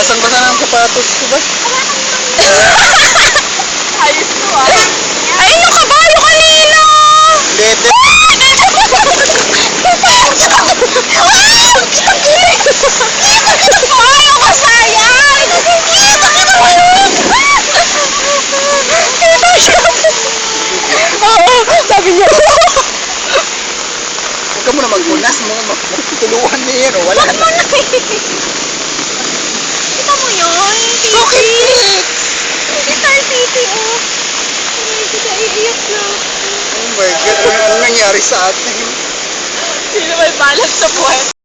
Basang-basa na ang sapatos ko ba? Ayos to ah. Ayun yung kabayo kanina! Hindi. Ay, ang kasayan! Kita mo yun! Kita siya! Oo, sabi niya. Huwag ka mo na magpunas mo. Magtutuluhan niya yan. Wala Wag na. mo na eh. Kita mo yun? Bakit? Kita yung titi, oh. Medyo naiiyak na. Oh my God. Ano nangyari sa atin? Sino may balak sa buhay?